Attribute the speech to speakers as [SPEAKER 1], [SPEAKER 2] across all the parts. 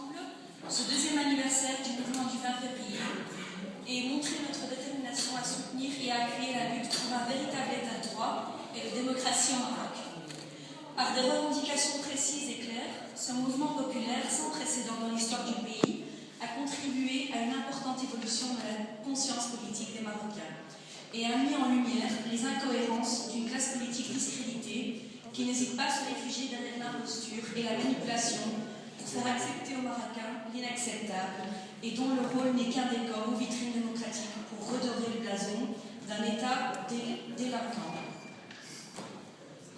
[SPEAKER 1] ensemble ce deuxième anniversaire du mouvement du 20 février et montrer notre détermination à soutenir et à appuyer la lutte pour un véritable état de droit et de démocratie au Maroc. Par des revendications précises et claires, ce mouvement populaire sans précédent dans l'histoire du pays a contribué à une importante évolution de la conscience politique des Marocains et a mis en lumière les incohérences d'une classe politique discréditée qui n'hésite pas à se réfugier derrière l'imposture et la manipulation pour faire accepter aux Marocains l'inacceptable et dont le rôle n'est qu'un décor ou vitrine démocratique pour redorer le blason d'un État délinquant.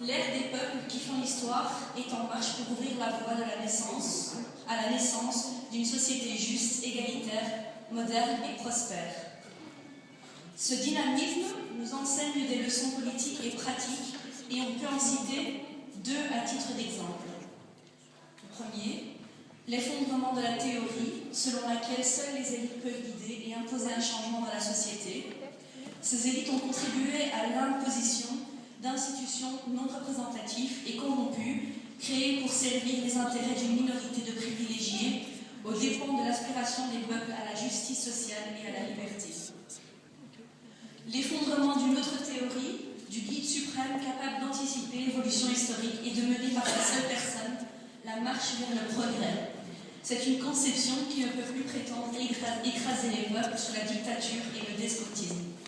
[SPEAKER 1] L'ère des peuples qui font l'histoire est en marche pour ouvrir la voie de à la naissance d'une société juste, égalitaire, moderne et prospère. Ce dynamisme nous enseigne des leçons politiques et pratiques et on peut en citer deux à titre d'exemple. Le premier, l'effondrement de la théorie selon laquelle seules les élites peuvent guider et imposer un changement dans la société. Ces élites ont contribué à l'imposition d'institutions non représentatives et corrompues créées pour servir les intérêts d'une minorité de privilégiés aux dépens de l'aspiration des peuples à la justice sociale et à la liberté. L'effondrement d'une autre théorie, du guide suprême capable d'anticiper l'évolution historique et de mener par sa seule personne la marche vers le progrès. C'est une conception qui ne peut plus prétendre écraser les peuples sous la dictature et le despotisme.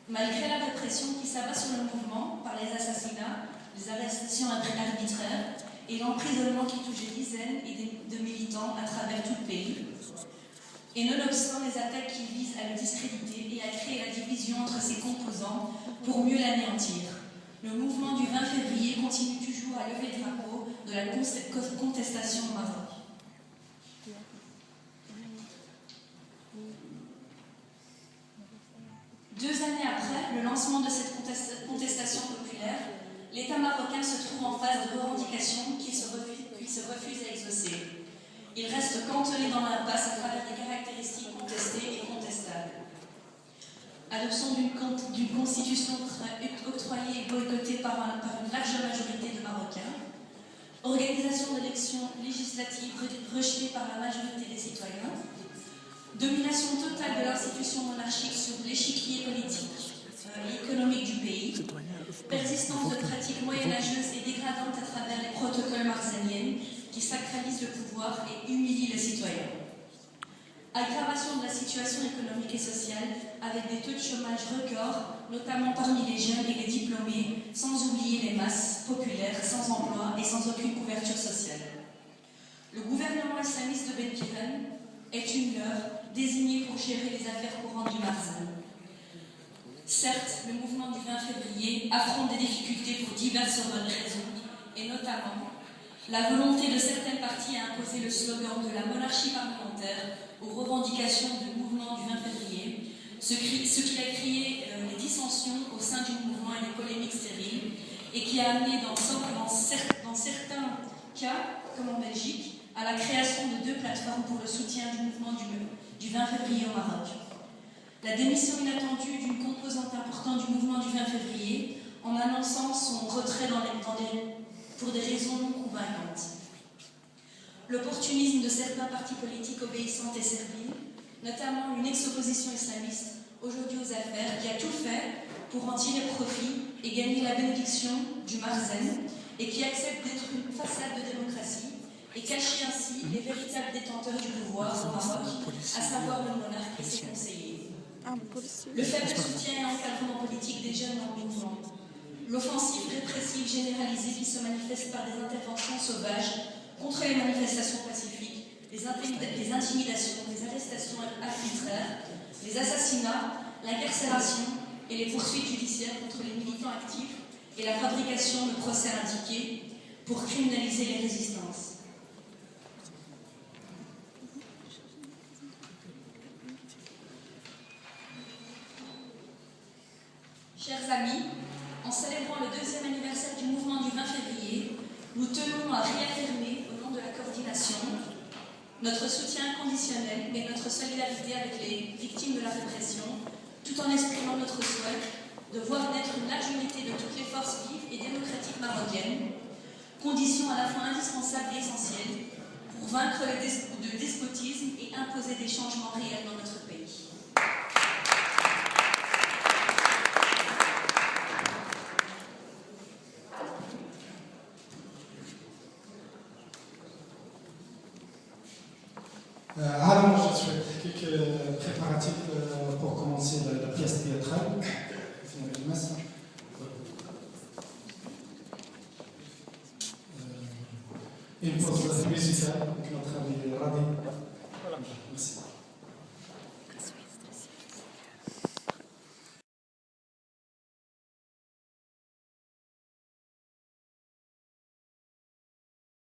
[SPEAKER 1] Malgré la répression qui s'abat sur le mouvement par les assassinats, les arrestations arbitraires et l'emprisonnement qui touche des dizaines de militants à travers tout le pays, et nonobstant les attaques qui visent à le discréditer et à créer la division entre ses composants pour mieux l'anéantir, le mouvement du 20 février continue toujours à lever le drapeau de la contestation au Maroc. Deux années après le lancement de cette contestation populaire, l'État marocain se trouve en phase de revendications qu'il se refuse à exaucer. Il reste cantonné dans l'impasse à travers des caractéristiques contestées et contestables. Adoption d'une constitution octroyée et boycottée par une large majorité de Marocains. Organisation d'élections législatives rejetée par la majorité des citoyens. Domination totale de l'institution monarchique sur l'échiquier politique et économique du pays. Persistance de pratiques moyenâgeuses et dégradantes à travers les protocoles marsaliennes qui sacralisent le pouvoir et humilient les citoyens. Aggravation de la situation économique et sociale avec des taux de chômage records, notamment parmi les jeunes et les diplômés, sans oublier les masses populaires sans emploi et sans aucune couverture sociale. Le gouvernement islamiste de Benkiren est une leurre désignée pour gérer les affaires courantes du Marzen. Certes, le mouvement du 20 février affronte des difficultés pour diverses bonnes raisons, et notamment la volonté de certaines parties à imposer le slogan de la monarchie parlementaire aux revendications du mouvement du 20 février, ce qui a créé les dissensions au sein du mouvement et des polémiques stériles, et qui a amené dans certains cas, comme en Belgique, à la création de deux plateformes pour le soutien du mouvement du 20 février au Maroc. La démission inattendue d'une composante importante du mouvement du 20 février en annonçant son retrait pour des raisons non convaincantes. L'opportunisme de certains partis politiques obéissants et serviles, notamment une ex-opposition islamiste, aujourd'hui aux affaires, qui a tout fait pour en tirer profit et gagner la bénédiction du Marzen et qui accepte d'être une façade de démocratie et cacher ainsi les véritables détenteurs du pouvoir au Maroc, à savoir le monarque et ses conseillers. Le faible soutien et encadrement politique des jeunes dans le mouvement. L'offensive répressive généralisée qui se manifeste par des interventions sauvages contre les manifestations pacifiques, les intimidations, les arrestations arbitraires, les assassinats, l'incarcération et les poursuites judiciaires contre les militants actifs et la fabrication de procès indiqués pour criminaliser les résistances. Chers amis, en célébrant le deuxième anniversaire du mouvement du 20 février, nous tenons à réaffirmer, au nom de la coordination, notre soutien inconditionnel et notre solidarité avec les victimes de la répression, tout en exprimant notre souhait de voir naître une large unité de toutes les forces vives et démocratiques marocaines, condition à la fois indispensable et essentielle pour vaincre le despotisme et imposer des changements réels dans notre pays.